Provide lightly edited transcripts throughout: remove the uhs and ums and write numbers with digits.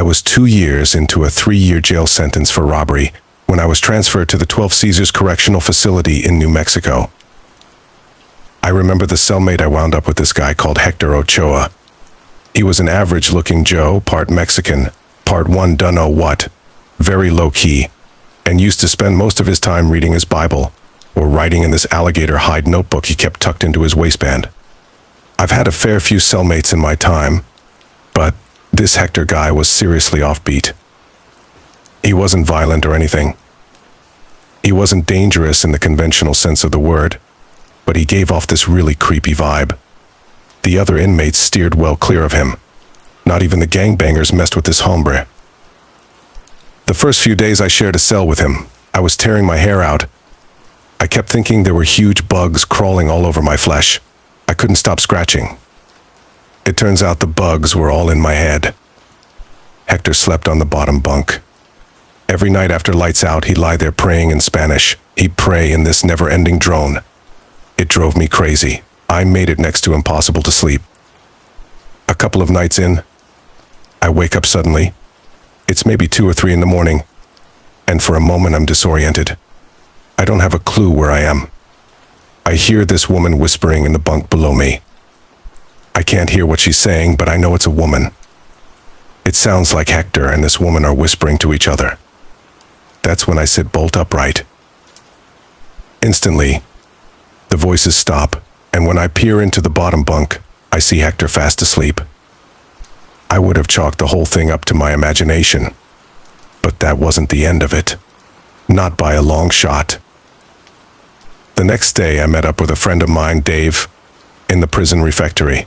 I was 2 years into a 3-year jail sentence for robbery when I was transferred to the 12 Caesars Correctional Facility in New Mexico. I remember the cellmate I wound up with, this guy called Hector Ochoa. He was an average-looking Joe, part Mexican, part one dunno what, very low-key, and used to spend most of his time reading his Bible or writing in this alligator hide notebook he kept tucked into his waistband. I've had a fair few cellmates in my time, but this Hector guy was seriously offbeat. He wasn't violent or anything. He wasn't dangerous in the conventional sense of the word, but he gave off this really creepy vibe. The other inmates steered well clear of him. Not even the gangbangers messed with this hombre. The first few days I shared a cell with him, I was tearing my hair out. I kept thinking there were huge bugs crawling all over my flesh. I couldn't stop scratching. It turns out the bugs were all in my head. Hector slept on the bottom bunk. Every night after lights out, he'd lie there praying in Spanish. He'd pray in this never-ending drone. It drove me crazy. I made it next to impossible to sleep. A couple of nights in, I wake up suddenly. It's maybe 2 or 3 in the morning, and for a moment I'm disoriented. I don't have a clue where I am. I hear this woman whispering in the bunk below me. I can't hear what she's saying, but I know it's a woman. It sounds like Hector and this woman are whispering to each other. That's when I sit bolt upright. Instantly, the voices stop, and when I peer into the bottom bunk, I see Hector fast asleep. I would have chalked the whole thing up to my imagination, but that wasn't the end of it. Not by a long shot. The next day, I met up with a friend of mine, Dave, in the prison refectory.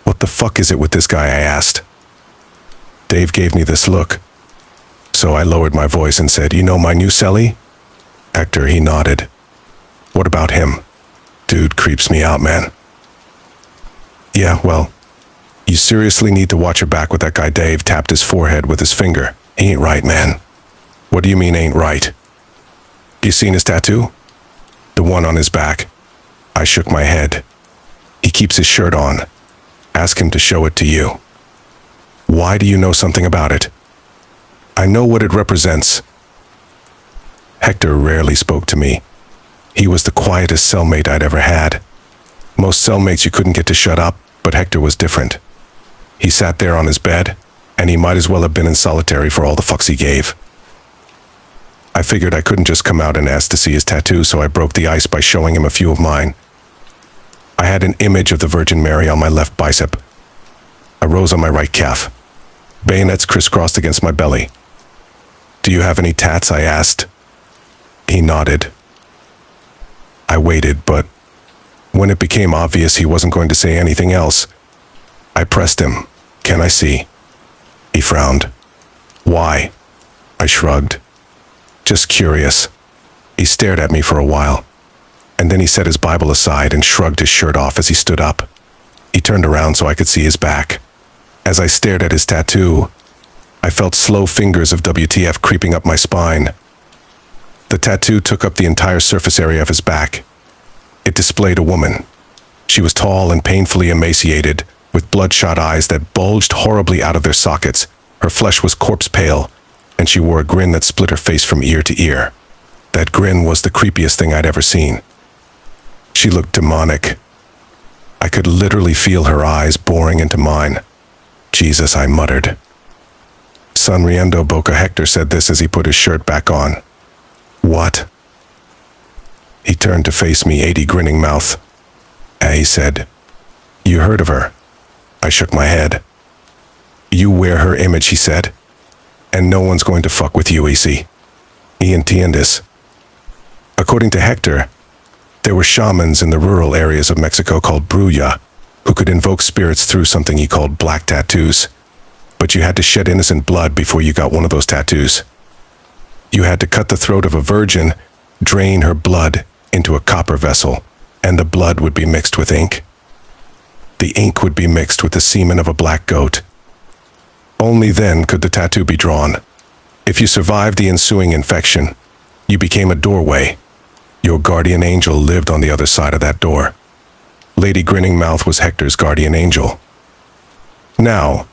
"What the fuck is it with this guy?" I asked. Dave gave me this look, so I lowered my voice and said, "You know my new cellie?" Hector, he nodded. "What about him?" "Dude creeps me out, man." "Yeah, well, you seriously need to watch your back with that guy." Dave tapped his forehead with his finger. "He ain't right, man." "What do you mean ain't right?" "You seen his tattoo? The one on his back?" I shook my head. "He keeps his shirt on. Ask him to show it to you." "Why do you know something about it?" "I know what it represents." Hector rarely spoke to me. He was the quietest cellmate I'd ever had. Most cellmates you couldn't get to shut up, but Hector was different. He sat there on his bed, and he might as well have been in solitary for all the fucks he gave. I figured I couldn't just come out and ask to see his tattoo, so I broke the ice by showing him a few of mine. I had an image of the Virgin Mary on my left bicep, a rose on my right calf, bayonets crisscrossed against my belly. "Do you have any tats?" I asked. He nodded. I waited, but when it became obvious he wasn't going to say anything else, I pressed him. "Can I see?" He frowned. "Why?" I shrugged. "Just curious." He stared at me for a while, and then he set his Bible aside and shrugged his shirt off as he stood up. He turned around so I could see his back. As I stared at his tattoo, I felt slow fingers of WTF creeping up my spine. The tattoo took up the entire surface area of his back. It displayed a woman. She was tall and painfully emaciated, with bloodshot eyes that bulged horribly out of their sockets. Her flesh was corpse pale, and she wore a grin that split her face from ear to ear. That grin was the creepiest thing I'd ever seen. She looked demonic. I could literally feel her eyes boring into mine. "Jesus," I muttered. "Sonriendo Boca," Hector said this as he put his shirt back on. "What?" He turned to face me, 80 grinning mouth. He said, "You heard of her?" I shook my head. "You wear her image," he said, "and no one's going to fuck with you, easy. Y entiendes?" According to Hector, there were shamans in the rural areas of Mexico called bruja, who could invoke spirits through something he called black tattoos. But you had to shed innocent blood before you got one of those tattoos. You had to cut the throat of a virgin, drain her blood into a copper vessel, and the blood would be mixed with ink. The ink would be mixed with the semen of a black goat. Only then could the tattoo be drawn. If you survived the ensuing infection, you became a doorway. Your guardian angel lived on the other side of that door. Lady Grinning Mouth was Hector's guardian angel. Now,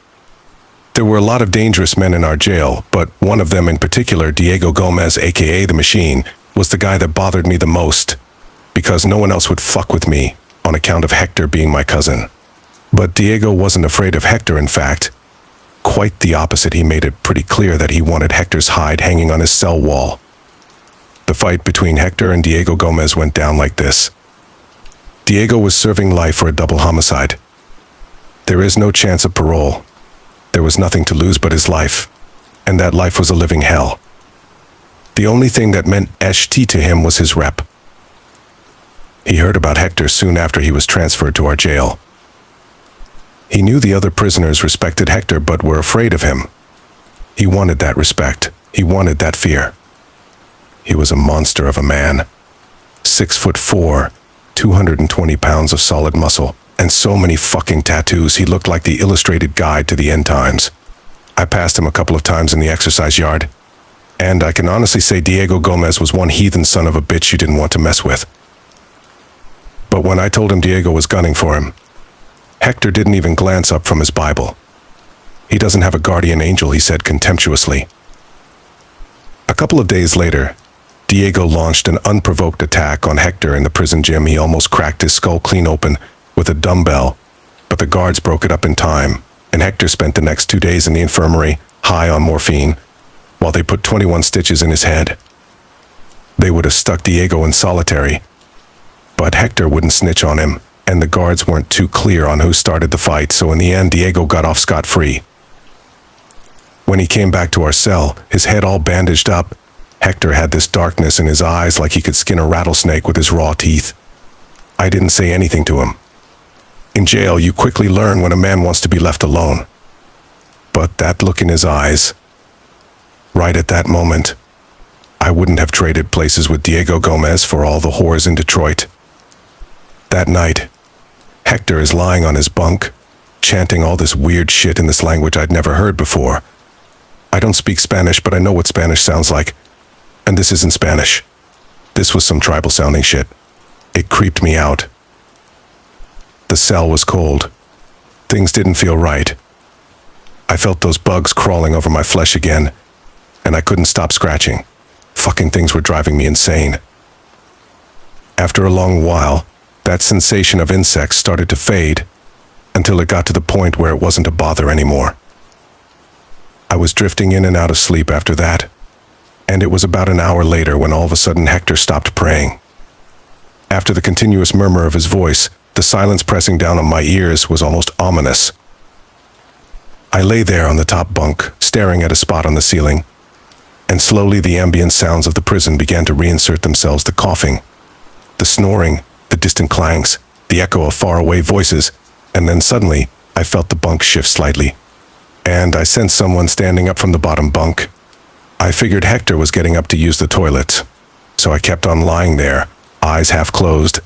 there There were a lot of dangerous men in our jail, but one of them in particular, Diego Gomez, aka The Machine, was the guy that bothered me the most, because no one else would fuck with me on account of Hector being my cousin. But Diego wasn't afraid of Hector, in fact. Quite the opposite. He made it pretty clear that he wanted Hector's hide hanging on his cell wall. The fight between Hector and Diego Gomez went down like this. Diego was serving life for a double homicide. There is no chance of parole. There was nothing to lose but his life, and that life was a living hell. The only thing that meant ST to him was his rep. He heard about Hector soon after he was transferred to our jail. He knew the other prisoners respected Hector but were afraid of him. He wanted that respect. He wanted that fear. He was a monster of a man. 6'4", 220 pounds of solid muscle, and so many fucking tattoos he looked like the illustrated guide to the end times. I passed him a couple of times in the exercise yard, and I can honestly say Diego Gomez was one heathen son of a bitch you didn't want to mess with. But when I told him Diego was gunning for him, Hector didn't even glance up from his Bible. He doesn't have a guardian angel, he said contemptuously. A couple of days later, Diego launched an unprovoked attack on Hector in the prison gym. He almost cracked his skull clean open with a dumbbell, but the guards broke it up in time, and Hector spent the next 2 days in the infirmary, high on morphine, while they put 21 stitches in his head. They would have stuck Diego in solitary, but Hector wouldn't snitch on him, and the guards weren't too clear on who started the fight, so in the end, Diego got off scot-free. When he came back to our cell, his head all bandaged up, Hector had this darkness in his eyes like he could skin a rattlesnake with his raw teeth. I didn't say anything to him. In jail, you quickly learn when a man wants to be left alone. But that look in his eyes, right at that moment, I wouldn't have traded places with Diego Gomez for all the whores in Detroit. That night, Hector is lying on his bunk, chanting all this weird shit in this language I'd never heard before. I don't speak Spanish, but I know what Spanish sounds like. And this isn't Spanish. This was some tribal-sounding shit. It creeped me out. The cell was cold. Things didn't feel right. I felt those bugs crawling over my flesh again, and I couldn't stop scratching. Fucking things were driving me insane. After a long while, that sensation of insects started to fade, until it got to the point where it wasn't a bother anymore. I was drifting in and out of sleep after that, and it was about an hour later when all of a sudden Hector stopped praying. After the continuous murmur of his voice, the silence pressing down on my ears was almost ominous. I lay there on the top bunk, staring at a spot on the ceiling, and slowly the ambient sounds of the prison began to reinsert themselves, the coughing, the snoring, the distant clangs, the echo of faraway voices, and then suddenly I felt the bunk shift slightly, and I sensed someone standing up from the bottom bunk. I figured Hector was getting up to use the toilet, so I kept on lying there, eyes half closed,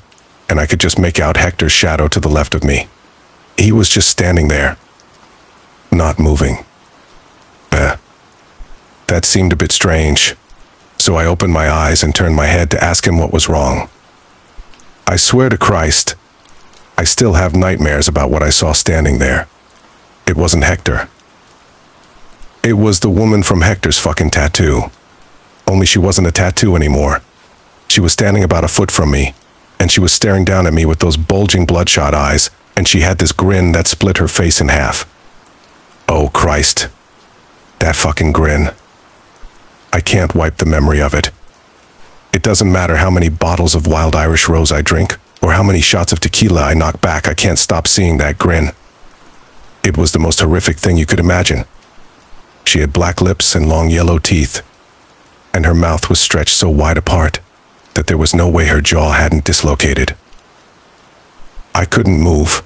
and I could just make out Hector's shadow to the left of me. He was just standing there, not moving. That seemed a bit strange, so I opened my eyes and turned my head to ask him what was wrong. I swear to Christ, I still have nightmares about what I saw standing there. It wasn't Hector. It was the woman from Hector's fucking tattoo. Only she wasn't a tattoo anymore. She was standing about a foot from me, and she was staring down at me with those bulging bloodshot eyes, and she had this grin that split her face in half. Oh Christ. That fucking grin. I can't wipe the memory of it. It doesn't matter how many bottles of wild Irish rose I drink, or how many shots of tequila I knock back, I can't stop seeing that grin. It was the most horrific thing you could imagine. She had black lips and long yellow teeth, and her mouth was stretched so wide apart that there was no way her jaw hadn't dislocated. I couldn't move.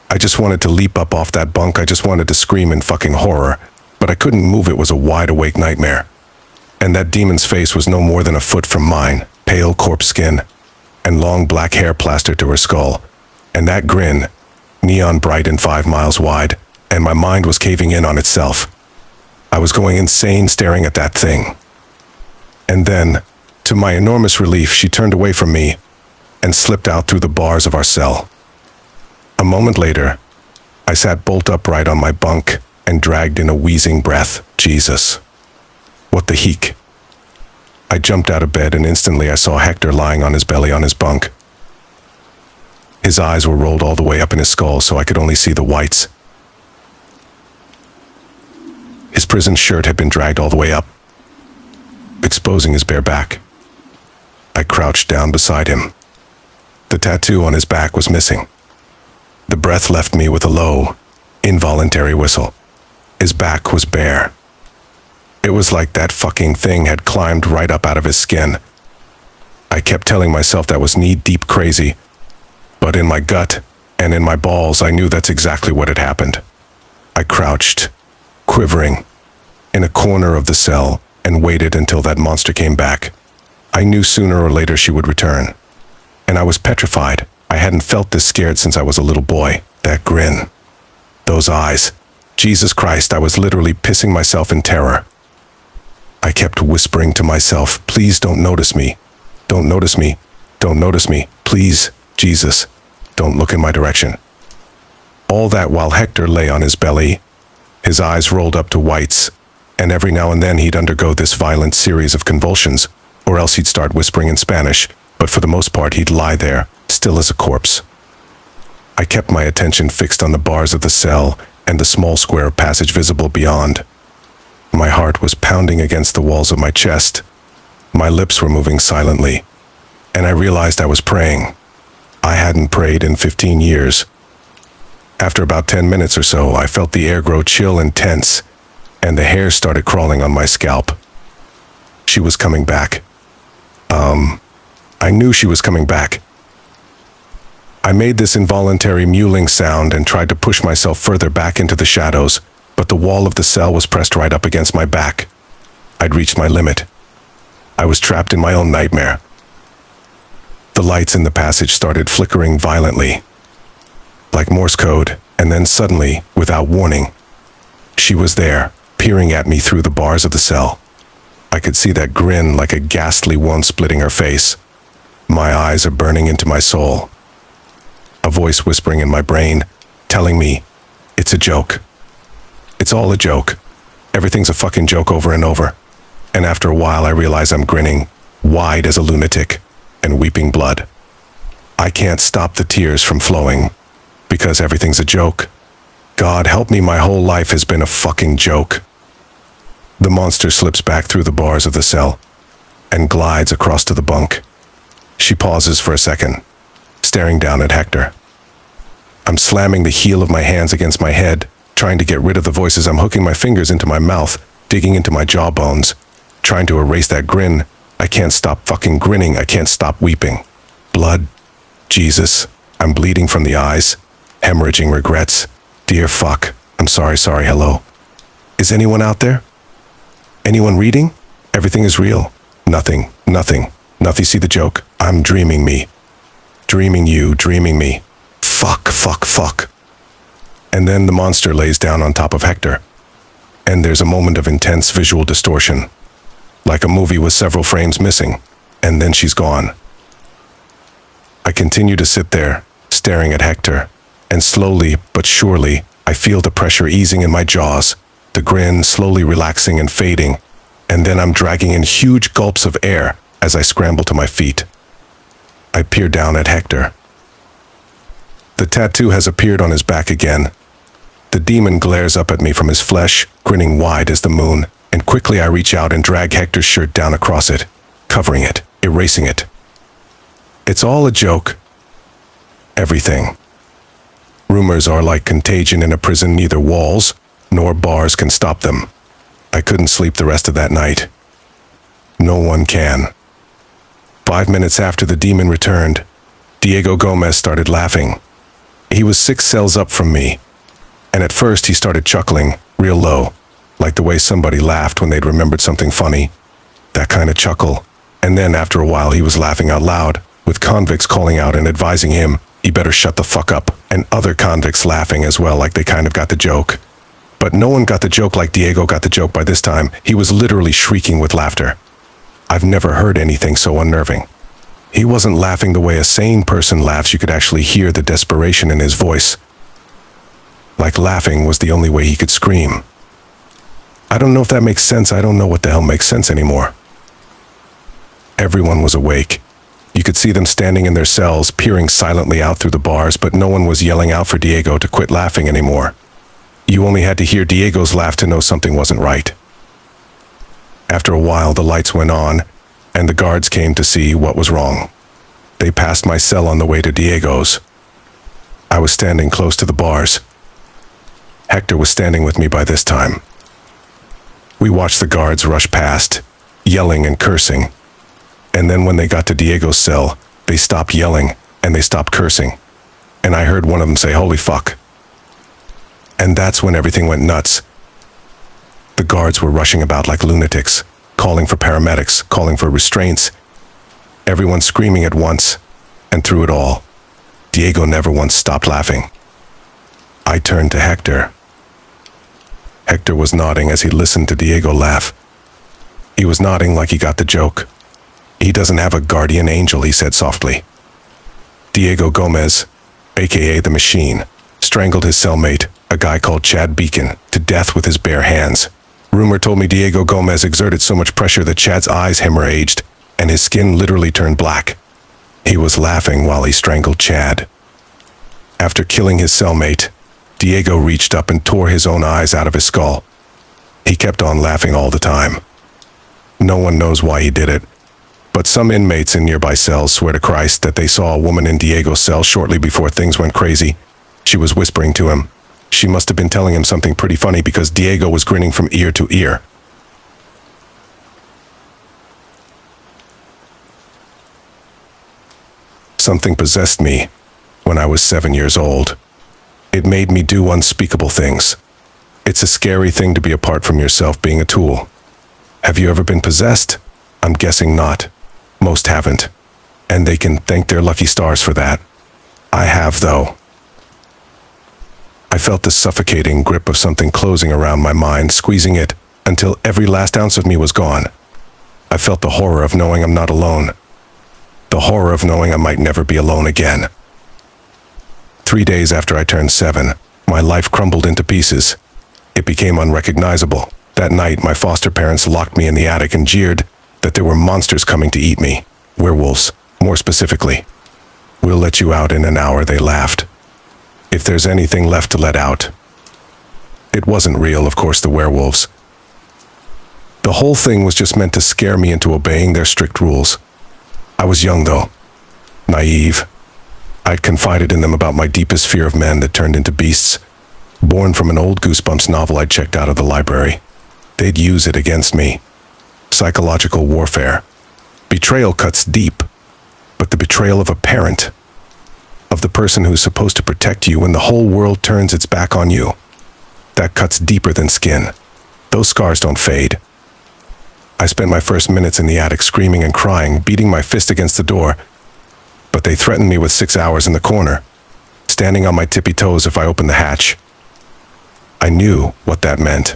I just wanted to leap up off that bunk. I just wanted to scream in fucking horror, but I couldn't move. It was a wide-awake nightmare. And that demon's face was no more than a foot from mine, pale corpse skin, and long black hair plastered to her skull. And that grin, neon bright and 5 miles wide, and my mind was caving in on itself. I was going insane staring at that thing. And then, to my enormous relief, she turned away from me and slipped out through the bars of our cell. A moment later, I sat bolt upright on my bunk and dragged in a wheezing breath. Jesus. What the heck? I jumped out of bed and instantly I saw Hector lying on his belly on his bunk. His eyes were rolled all the way up in his skull so I could only see the whites. His prison shirt had been dragged all the way up, exposing his bare back. I crouched down beside him. The tattoo on his back was missing. The breath left me with a low, involuntary whistle. His back was bare. It was like that fucking thing had climbed right up out of his skin. I kept telling myself that was knee-deep crazy, but in my gut and in my balls I knew that's exactly what had happened. I crouched, quivering, in a corner of the cell and waited until that monster came back. I knew sooner or later she would return, and I was petrified. I hadn't felt this scared since I was a little boy. That grin, those eyes. Jesus Christ, I was literally pissing myself in terror. I kept whispering to myself, please don't notice me. Don't notice me. Don't notice me. Please, Jesus, don't look in my direction. All that while Hector lay on his belly, his eyes rolled up to whites, and every now and then he'd undergo this violent series of convulsions, or else he'd start whispering in Spanish, but for the most part he'd lie there, still as a corpse. I kept my attention fixed on the bars of the cell and the small square of passage visible beyond. My heart was pounding against the walls of my chest. My lips were moving silently, and I realized I was praying. I hadn't prayed in 15 years. After about 10 minutes or so, I felt the air grow chill and tense, and the hair started crawling on my scalp. She was coming back. I knew she was coming back. I made this involuntary mewling sound and tried to push myself further back into the shadows, but the wall of the cell was pressed right up against my back. I'd reached my limit. I was trapped in my own nightmare. The lights in the passage started flickering violently, like Morse code, and then suddenly, without warning, she was there, peering at me through the bars of the cell. I could see that grin like a ghastly one splitting her face. My eyes are burning into my soul. A voice whispering in my brain, telling me, it's a joke. It's all a joke. Everything's a fucking joke over and over. And after a while I realize I'm grinning, wide as a lunatic, and weeping blood. I can't stop the tears from flowing, because everything's a joke. God help me, my whole life has been a fucking joke. The monster slips back through the bars of the cell and glides across to the bunk. She pauses for a second, staring down at Hector. I'm slamming the heel of my hands against my head, trying to get rid of the voices. I'm hooking my fingers into my mouth, digging into my jawbones, trying to erase that grin. I can't stop fucking grinning. I can't stop weeping. Blood. Jesus. I'm bleeding from the eyes. Hemorrhaging regrets. Dear fuck. I'm sorry, hello. Is anyone out there? Anyone reading? Everything is real. Nothing. See the joke? I'm dreaming me. Dreaming you, dreaming me. Fuck. And then the monster lays down on top of Hector. And there's a moment of intense visual distortion, like a movie with several frames missing, and then she's gone. I continue to sit there, staring at Hector, and slowly but surely, I feel the pressure easing in my jaws, the grin slowly relaxing and fading, and then I'm dragging in huge gulps of air as I scramble to my feet. I peer down at Hector. The tattoo has appeared on his back again. The demon glares up at me from his flesh, grinning wide as the moon, and quickly I reach out and drag Hector's shirt down across it, covering it, erasing it. It's all a joke. Everything. Rumors are like contagion in a prison. Neither walls nor bars can stop them. I couldn't sleep the rest of that night. No one can. 5 minutes after the demon returned, Diego Gomez started laughing. He was 6 cells up from me, and at first he started chuckling, real low, like the way somebody laughed when they'd remembered something funny. That kind of chuckle. And then after a while he was laughing out loud, with convicts calling out and advising him he better shut the fuck up, and other convicts laughing as well, like they kind of got the joke. But no one got the joke like Diego got the joke by this time. He was literally shrieking with laughter. I've never heard anything so unnerving. He wasn't laughing the way a sane person laughs. You could actually hear the desperation in his voice. Like laughing was the only way he could scream. I don't know if that makes sense. I don't know what the hell makes sense anymore. Everyone was awake. You could see them standing in their cells, peering silently out through the bars, but no one was yelling out for Diego to quit laughing anymore. You only had to hear Diego's laugh to know something wasn't right. After a while, the lights went on, and the guards came to see what was wrong. They passed my cell on the way to Diego's. I was standing close to the bars. Hector was standing with me by this time. We watched the guards rush past, yelling and cursing. And then when they got to Diego's cell, they stopped yelling and they stopped cursing. And I heard one of them say, "Holy fuck." And that's when everything went nuts. The guards were rushing about like lunatics, calling for paramedics, calling for restraints. Everyone screaming at once, and through it all, Diego never once stopped laughing. I turned to Hector. Hector was nodding as he listened to Diego laugh. He was nodding like he got the joke. "He doesn't have a guardian angel," he said softly. Diego Gomez, aka the Machine, strangled his cellmate, a guy called Chad Beacon, to death with his bare hands. Rumor told me Diego Gomez exerted so much pressure that Chad's eyes hemorrhaged, and his skin literally turned black. He was laughing while he strangled Chad. After killing his cellmate, Diego reached up and tore his own eyes out of his skull. He kept on laughing all the time. No one knows why he did it, but some inmates in nearby cells swear to Christ that they saw a woman in Diego's cell shortly before things went crazy. She was whispering to him. She must have been telling him something pretty funny because Diego was grinning from ear to ear. Something possessed me when I was 7 years old. It made me do unspeakable things. It's a scary thing to be apart from yourself, being a tool. Have you ever been possessed? I'm guessing not. Most haven't. And they can thank their lucky stars for that. I have, though. I felt the suffocating grip of something closing around my mind, squeezing it until every last ounce of me was gone. I felt the horror of knowing I'm not alone. The horror of knowing I might never be alone again. 3 days after I turned 7, my life crumbled into pieces. It became unrecognizable. That night, my foster parents locked me in the attic and jeered that there were monsters coming to eat me. Werewolves, more specifically. "We'll let you out in an hour," they laughed. "If there's anything left to let out." It wasn't real, of course, the werewolves. The whole thing was just meant to scare me into obeying their strict rules. I was young, though. Naive. I'd confided in them about my deepest fear of men that turned into beasts, born from an old Goosebumps novel I'd checked out of the library. They'd use it against me. Psychological warfare. Betrayal cuts deep, but the betrayal of a parent, of the person who's supposed to protect you when the whole world turns its back on you, that cuts deeper than skin. Those scars don't fade. I spent my first minutes in the attic screaming and crying, beating my fist against the door, but they threatened me with 6 hours in the corner, standing on my tippy toes if I opened the hatch. I knew what that meant.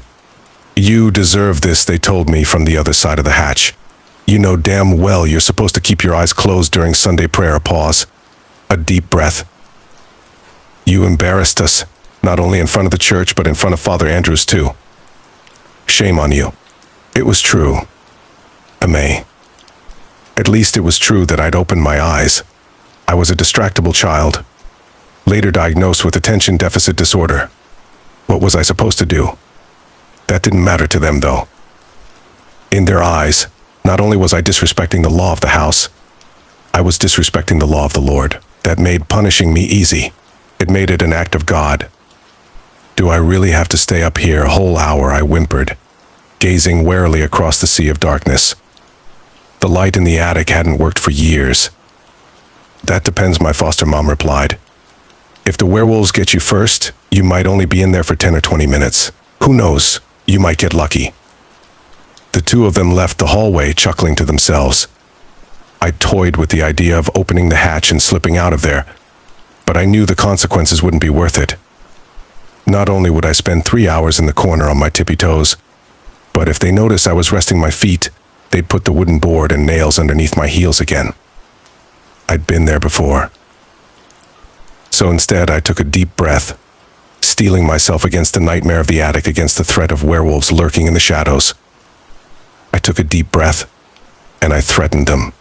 "You deserve this," they told me from the other side of the hatch. "You know damn well you're supposed to keep your eyes closed during Sunday prayer." A pause. A deep breath. "You embarrassed us, not only in front of the church, but in front of Father Andrews too. Shame on you." It was true. May. At least it was true that I'd opened my eyes. I was a distractible child, later diagnosed with attention deficit disorder. What was I supposed to do? That didn't matter to them, though. In their eyes, not only was I disrespecting the law of the house, I was disrespecting the law of the Lord. That made punishing me easy. It made it an act of God. "Do I really have to stay up here a whole hour?" I whimpered, gazing warily across the sea of darkness. The light in the attic hadn't worked for years. "That depends," my foster mom replied. "If the werewolves get you first, you might only be in there for 10 or 20 minutes. Who knows? You might get lucky." The two of them left the hallway, chuckling to themselves. I toyed with the idea of opening the hatch and slipping out of there, but I knew the consequences wouldn't be worth it. Not only would I spend 3 hours in the corner on my tippy toes, but if they noticed I was resting my feet, they'd put the wooden board and nails underneath my heels again. I'd been there before. So instead, I took a deep breath, steeling myself against the nightmare of the attic, against the threat of werewolves lurking in the shadows. I took a deep breath, and I threatened them.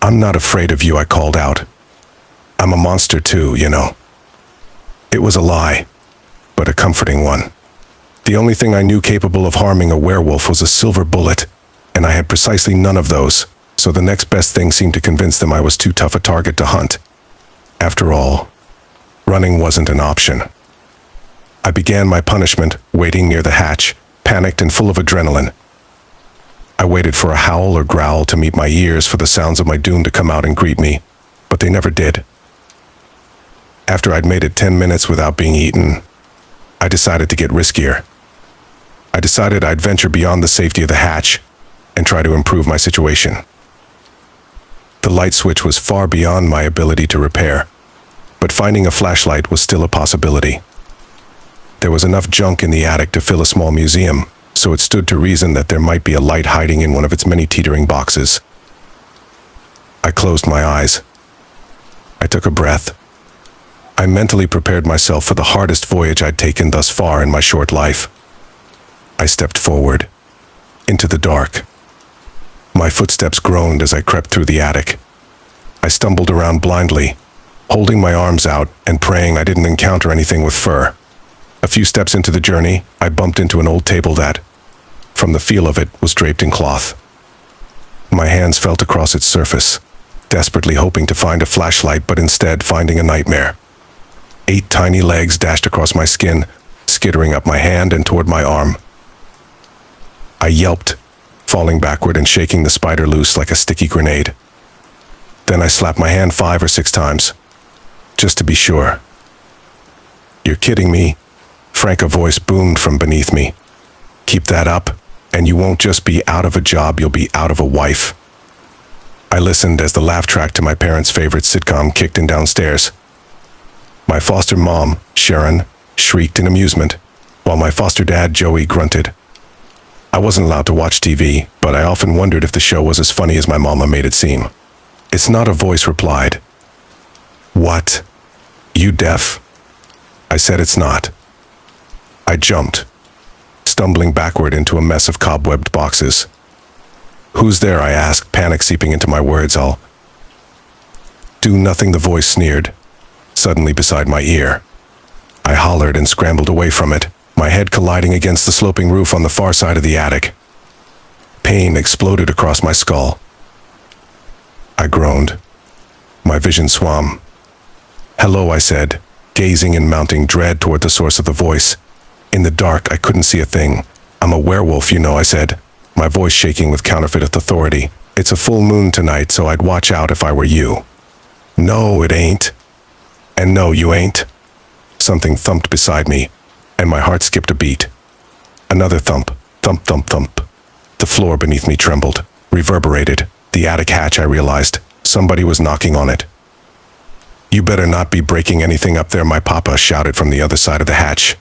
"I'm not afraid of you," I called out. "I'm a monster too, you know." It was a lie, but a comforting one. The only thing I knew capable of harming a werewolf was a silver bullet, and I had precisely none of those, so the next best thing seemed to convince them I was too tough a target to hunt. After all, running wasn't an option. I began my punishment, waiting near the hatch, panicked and full of adrenaline. I waited for a howl or growl to meet my ears, for the sounds of my doom to come out and greet me, but they never did. After I'd made it 10 minutes without being eaten, I decided to get riskier. I decided I'd venture beyond the safety of the hatch and try to improve my situation. The light switch was far beyond my ability to repair, but finding a flashlight was still a possibility. There was enough junk in the attic to fill a small museum, so it stood to reason that there might be a light hiding in one of its many teetering boxes. I closed my eyes. I took a breath. I mentally prepared myself for the hardest voyage I'd taken thus far in my short life. I stepped forward, into the dark. My footsteps groaned as I crept through the attic. I stumbled around blindly, holding my arms out and praying I didn't encounter anything with fur. A few steps into the journey, I bumped into an old table that, from the feel of it, was draped in cloth. My hands felt across its surface, desperately hoping to find a flashlight, but instead finding a nightmare. 8 tiny legs dashed across my skin, skittering up my hand and toward my arm. I yelped, falling backward and shaking the spider loose like a sticky grenade. Then I slapped my hand 5 or 6 times, just to be sure. "You're kidding me," Frank, a voice boomed from beneath me. "Keep that up, and you won't just be out of a job, you'll be out of a wife." I listened as the laugh track to my parents' favorite sitcom kicked in downstairs. My foster mom, Sharon, shrieked in amusement, while my foster dad, Joey, grunted. I wasn't allowed to watch TV, but I often wondered if the show was as funny as my mama made it seem. "It's not," a voice replied. "What? You deaf?" I said, "It's not." I jumped, stumbling backward into a mess of cobwebbed boxes. "Who's there?" I asked, panic seeping into my words. "I'll do nothing," the voice sneered, suddenly beside my ear. I hollered and scrambled away from it, my head colliding against the sloping roof on the far side of the attic. Pain exploded across my skull. I groaned. My vision swam. "Hello," I said, gazing in mounting dread toward the source of the voice. In the dark, I couldn't see a thing. "I'm a werewolf, you know," I said, my voice shaking with counterfeit authority. "It's a full moon tonight, so I'd watch out if I were you." "No, it ain't." "And no, you ain't." Something thumped beside me, and my heart skipped a beat. Another thump, thump, thump, thump. The floor beneath me trembled, reverberated. The attic hatch, I realized. Somebody was knocking on it. "You better not be breaking anything up there," my papa shouted from the other side of the hatch.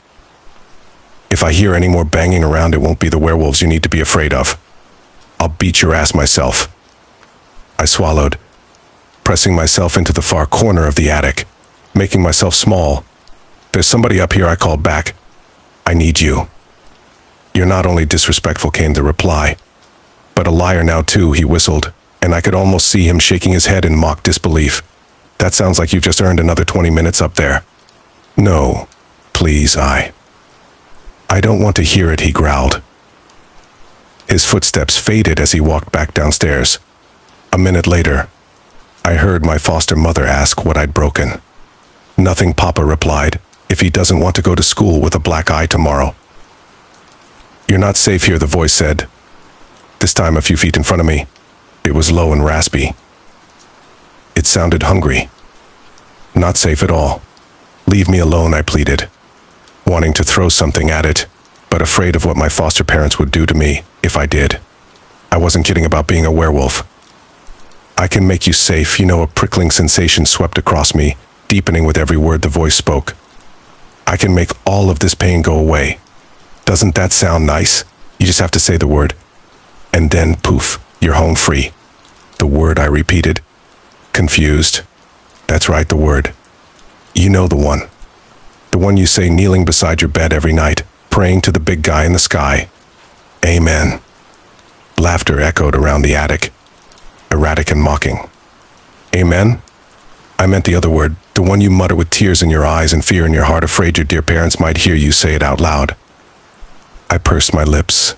"If I hear any more banging around, it won't be the werewolves you need to be afraid of. I'll beat your ass myself." I swallowed, pressing myself into the far corner of the attic, making myself small. "There's somebody up here," I called back. "I need you." "You're not only disrespectful," came the reply, "but a liar now too," he whistled, and I could almost see him shaking his head in mock disbelief. "That sounds like you've just earned another 20 minutes up there." "No, please, I don't want to hear it," he growled. His footsteps faded as he walked back downstairs. A minute later, I heard my foster mother ask what I'd broken. "Nothing," Papa replied, "if he doesn't want to go to school with a black eye tomorrow." "You're not safe here," the voice said, this time a few feet in front of me. It was low and raspy. It sounded hungry. "Not safe at all. Leave me alone," I pleaded, wanting to throw something at it, but afraid of what my foster parents would do to me if I did. I wasn't kidding about being a werewolf. "I can make you safe," a prickling sensation swept across me, deepening with every word the voice spoke. "I can make all of this pain go away. Doesn't that sound nice? You just have to say the word. And then, poof, you're home free." "The word?" I repeated, confused. "That's right, the word. You know the one." The one you say kneeling beside your bed every night, praying to the big guy in the sky. Amen. Laughter echoed around the attic, erratic and mocking. Amen? I meant the other word, the one you mutter with tears in your eyes and fear in your heart, afraid your dear parents might hear you say it out loud. I pursed my lips,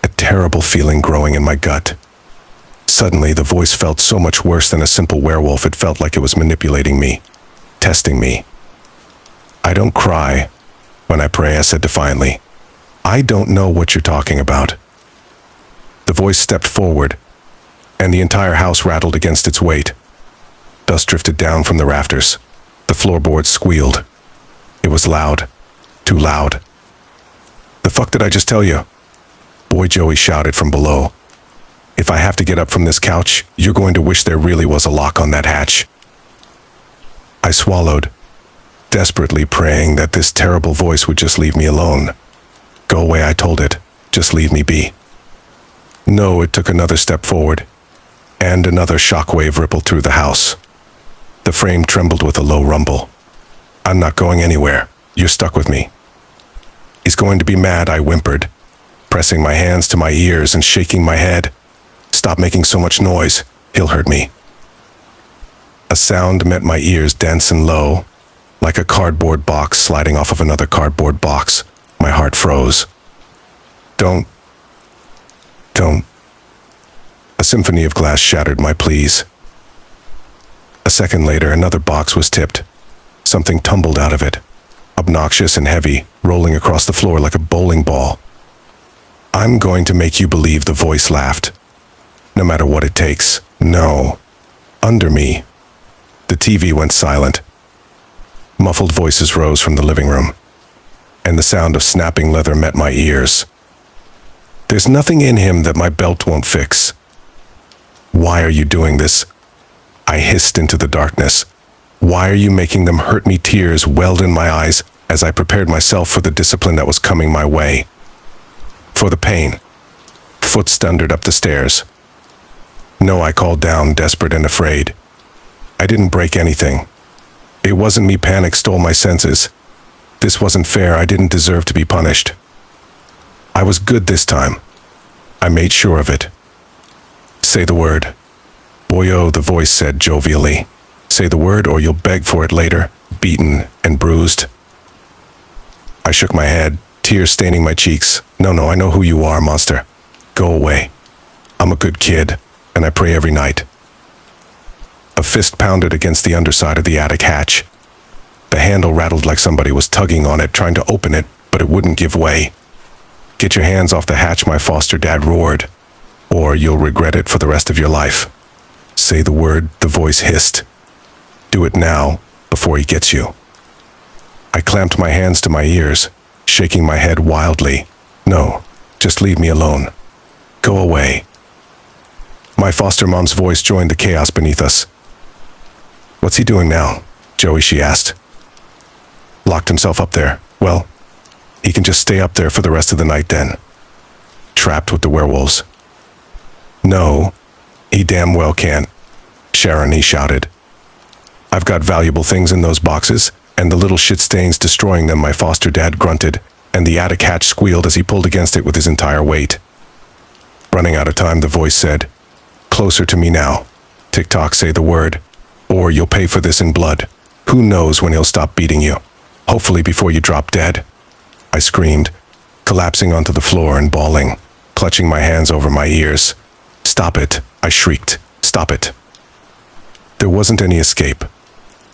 a terrible feeling growing in my gut. Suddenly, the voice felt so much worse than a simple werewolf. It felt like it was manipulating me, testing me. I don't cry when I pray, I said defiantly. I don't know what you're talking about. The voice stepped forward, and the entire house rattled against its weight. Dust drifted down from the rafters. The floorboards squealed. It was loud. Too loud. The fuck did I just tell you? Boy Joey shouted from below. If I have to get up from this couch, you're going to wish there really was a lock on that hatch. I swallowed, desperately praying that this terrible voice would just leave me alone. Go away, I told it. Just leave me be. No, it took another step forward, and another shockwave rippled through the house. The frame trembled with a low rumble. I'm not going anywhere. You're stuck with me. He's going to be mad, I whimpered, pressing my hands to my ears and shaking my head. Stop making so much noise. He'll hurt me. A sound met my ears, dense and low, like a cardboard box sliding off of another cardboard box. My heart froze. Don't. A symphony of glass shattered my pleas. A second later, another box was tipped. Something tumbled out of it, obnoxious and heavy, rolling across the floor like a bowling ball. I'm going to make you believe, the voice laughed. No matter what it takes. No. Under me. The TV went silent. Muffled voices rose from the living room, and the sound of snapping leather met my ears. There's nothing in him that my belt won't fix. Why are you doing this? I hissed into the darkness. Why are you making them hurt me? Tears welled in my eyes as I prepared myself for the discipline that was coming my way. For the pain. Foot thundered up the stairs. No, I called down, desperate and afraid. I didn't break anything. It wasn't me. Panic stole my senses. This wasn't fair. I didn't deserve to be punished. I was good this time. I made sure of it. Say the word. Boyo, the voice said jovially. Say the word or you'll beg for it later, beaten and bruised. I shook my head, tears staining my cheeks. No, I know who you are, monster. Go away. I'm a good kid, and I pray every night. A fist pounded against the underside of the attic hatch. The handle rattled like somebody was tugging on it, trying to open it, but it wouldn't give way. Get your hands off the hatch, my foster dad roared, or you'll regret it for the rest of your life. Say the word, the voice hissed. Do it now, before he gets you. I clamped my hands to my ears, shaking my head wildly. No, just leave me alone. Go away. My foster mom's voice joined the chaos beneath us. What's he doing now, Joey, she asked. Locked himself up there. Well, he can just stay up there for the rest of the night then. Trapped with the werewolves. No, he damn well can't. Sharon, he shouted. I've got valuable things in those boxes, and the little shit stains destroying them, my foster dad grunted, and the attic hatch squealed as he pulled against it with his entire weight. Running out of time, the voice said, Closer to me now. Tick-tock, say the word, or you'll pay for this in blood. Who knows when he'll stop beating you? Hopefully before you drop dead. I screamed, collapsing onto the floor and bawling, clutching my hands over my ears. Stop it, I shrieked. Stop it. There wasn't any escape.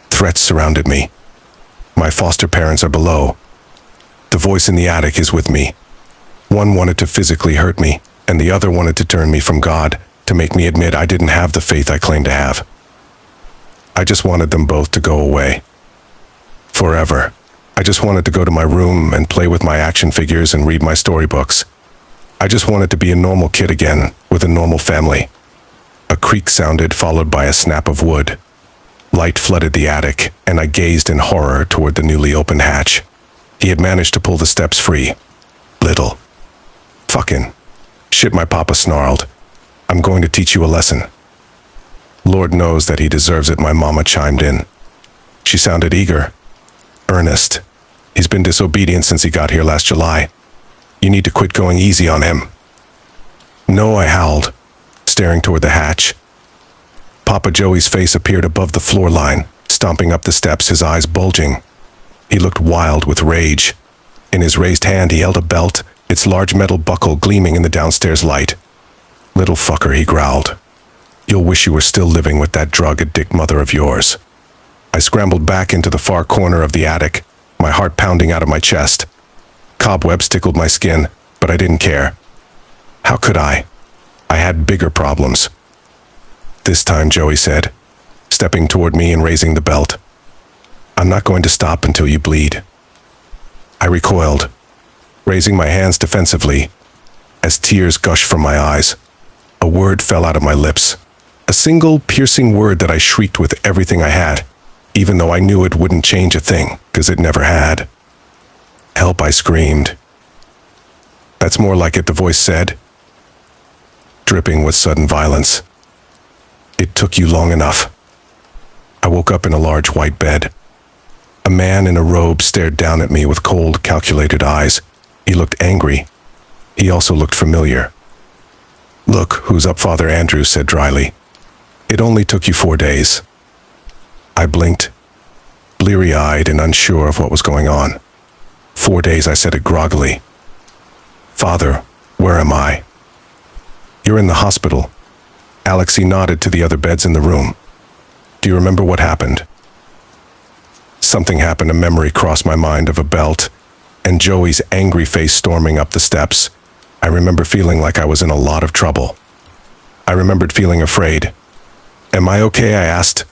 Threats surrounded me. My foster parents are below. The voice in the attic is with me. One wanted to physically hurt me, and the other wanted to turn me from God, to make me admit I didn't have the faith I claimed to have. I just wanted them both to go away. Forever. I just wanted to go to my room and play with my action figures and read my storybooks. I just wanted to be a normal kid again, with a normal family. A creak sounded, followed by a snap of wood. Light flooded the attic, and I gazed in horror toward the newly opened hatch. He had managed to pull the steps free. Little. Fucking. Shit, my papa snarled. I'm going to teach you a lesson. Lord knows that he deserves it, my mama chimed in. She sounded eager. Ernest. He's been disobedient since he got here last July. You need to quit going easy on him. No, I howled, staring toward the hatch. Papa Joey's face appeared above the floor line, stomping up the steps, his eyes bulging. He looked wild with rage. In his raised hand he held a belt, its large metal buckle gleaming in the downstairs light. Little fucker, he growled. You'll wish you were still living with that drug-addict mother of yours. I scrambled back into the far corner of the attic, my heart pounding out of my chest. Cobwebs tickled my skin, but I didn't care. How could I? I had bigger problems. This time, Joey said, stepping toward me and raising the belt. I'm not going to stop until you bleed. I recoiled, raising my hands defensively, as tears gushed from my eyes. A word fell out of my lips. A single, piercing word that I shrieked with everything I had, even though I knew it wouldn't change a thing, because it never had. Help, I screamed. That's more like it, the voice said, dripping with sudden violence. It took you long enough. I woke up in a large white bed. A man in a robe stared down at me with cold, calculated eyes. He looked angry. He also looked familiar. Look, who's up, Father Andrew said dryly. It only took you 4 days. I blinked, bleary-eyed and unsure of what was going on. 4 days, I said it groggily. Father, where am I? You're in the hospital. Alexei nodded to the other beds in the room. Do you remember what happened? Something happened. A memory crossed my mind of a belt, and Joey's angry face storming up the steps. I remember feeling like I was in a lot of trouble. I remembered feeling afraid. Am I okay? I asked.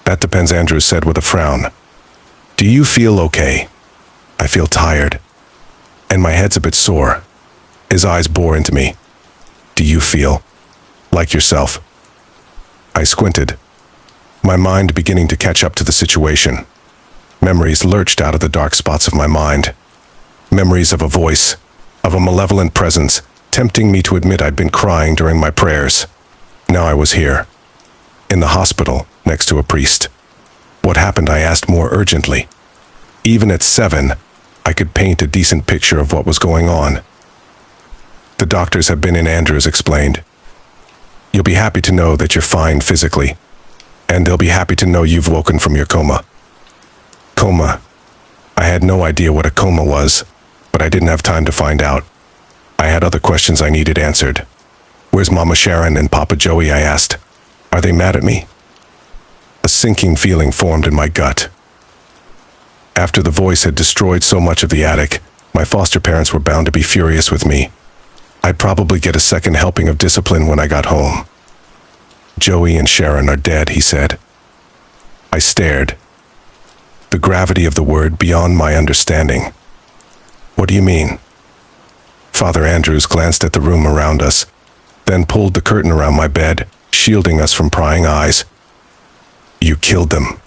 That depends, Andrew said with a frown. Do you feel okay? I feel tired, and my head's a bit sore. His eyes bore into me. Do you feel like yourself? I squinted, my mind beginning to catch up to the situation. Memories lurched out of the dark spots of my mind. Memories of a voice, of a malevolent presence, tempting me to admit I'd been crying during my prayers. Now I was here, in the hospital, next to a priest. What happened? I asked more urgently. Even at 7, I could paint a decent picture of what was going on. The doctors have been in, Andrews explained. You'll be happy to know that you're fine physically, and they'll be happy to know you've woken from your coma. Coma. I had no idea what a coma was, but I didn't have time to find out. I had other questions I needed answered. Where's Mama Sharon and Papa Joey? I asked. Are they mad at me? A sinking feeling formed in my gut. After the voice had destroyed so much of the attic, my foster parents were bound to be furious with me. I'd probably get a second helping of discipline when I got home. Joey and Sharon are dead, he said. I stared, the gravity of the word beyond my understanding. What do you mean? Father Andrews glanced at the room around us, then pulled the curtain around my bed, shielding us from prying eyes. You killed them,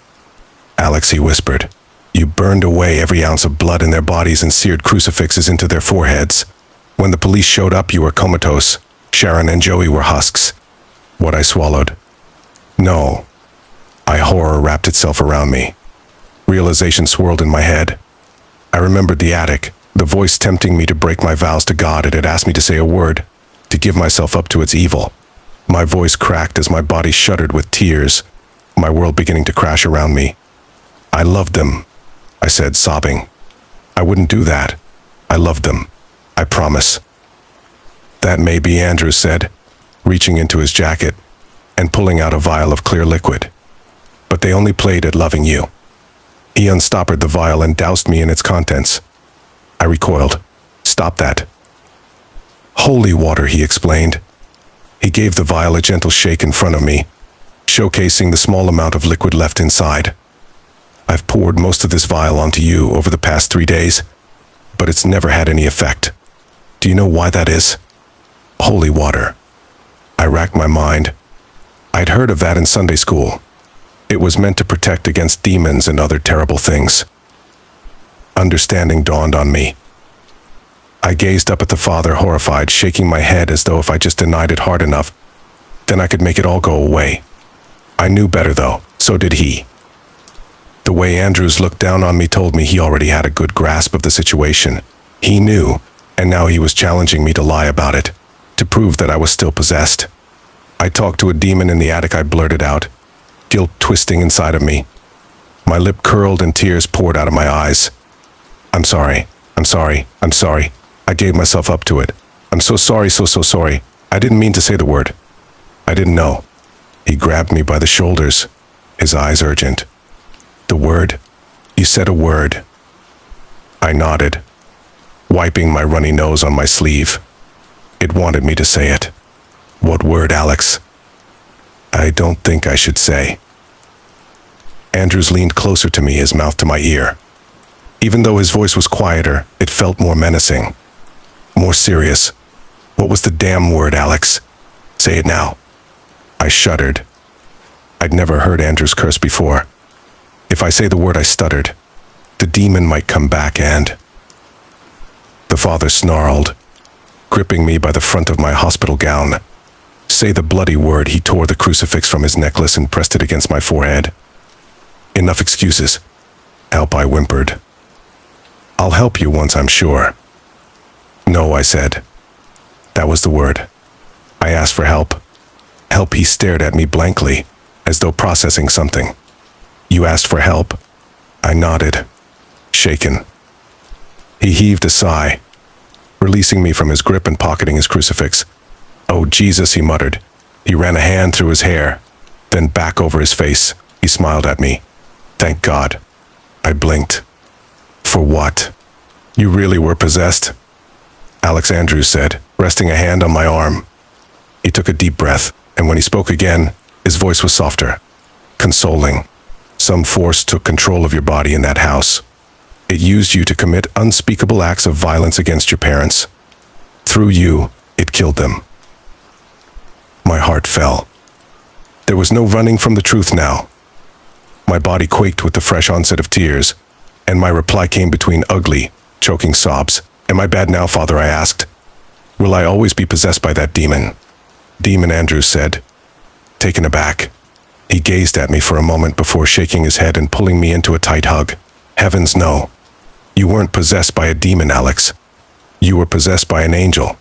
Alexei whispered. You burned away every ounce of blood in their bodies and seared crucifixes into their foreheads. When the police showed up, you were comatose. Sharon and Joey were husks. What? I swallowed. No. Horror wrapped itself around me. Realization swirled in my head. I remembered the attic, the voice tempting me to break my vows to God. It had asked me to say a word, to give myself up to its evil. My voice cracked as my body shuddered with tears, my world beginning to crash around me. I loved them, I said, sobbing. I wouldn't do that. I loved them. I promise. That may be, Andrews said, reaching into his jacket and pulling out a vial of clear liquid. But they only played at loving you. He unstoppered the vial and doused me in its contents. I recoiled. Stop that. Holy water, he explained. He gave the vial a gentle shake in front of me, showcasing the small amount of liquid left inside. I've poured most of this vial onto you over the past 3 days, but it's never had any effect. Do you know why that is? Holy water. I racked my mind. I'd heard of that in Sunday school. It was meant to protect against demons and other terrible things. Understanding dawned on me. I gazed up at the father, horrified, shaking my head as though if I just denied it hard enough, then I could make it all go away. I knew better, though. So did he. The way Andrews looked down on me told me he already had a good grasp of the situation. He knew, and now he was challenging me to lie about it, to prove that I was still possessed. I talked to a demon in the attic, I blurted out, guilt twisting inside of me. My lip curled and tears poured out of my eyes. I'm sorry. I gave myself up to it. I'm so sorry, so sorry. I didn't mean to say the word. I didn't know. He grabbed me by the shoulders, his eyes urgent. The word? You said a word. I nodded, wiping my runny nose on my sleeve. It wanted me to say it. What word, Alex? I don't think I should say. Andrews leaned closer to me, his mouth to my ear. Even though his voice was quieter, it felt more menacing, more serious. What was the damn word, Alex? Say it now. I shuddered. I'd never heard Andrews curse before. If I say the word, I stuttered, the demon might come back and... The father snarled, gripping me by the front of my hospital gown. Say the bloody word. He tore the crucifix from his necklace and pressed it against my forehead. Enough excuses. Help, I whimpered. I'll help you once I'm sure. No, I said. That was the word. I asked for help. Help, he stared at me blankly, as though processing something. You asked for help? I nodded, shaken. He heaved a sigh, releasing me from his grip and pocketing his crucifix. Oh, Jesus, he muttered. He ran a hand through his hair, then back over his face. He smiled at me. Thank God. I blinked. For what? You really were possessed? Alex Andrews said, resting a hand on my arm. He took a deep breath, and when he spoke again, his voice was softer, consoling. Some force took control of your body in that house. It used you to commit unspeakable acts of violence against your parents. Through you, it killed them. My heart fell. There was no running from the truth now. My body quaked with the fresh onset of tears, and my reply came between ugly, choking sobs. Am I bad now, Father? I asked. Will I always be possessed by that demon? Demon, Andrews said, taken aback. He gazed at me for a moment before shaking his head and pulling me into a tight hug. Heavens, no. You weren't possessed by a demon, Alex. You were possessed by an angel.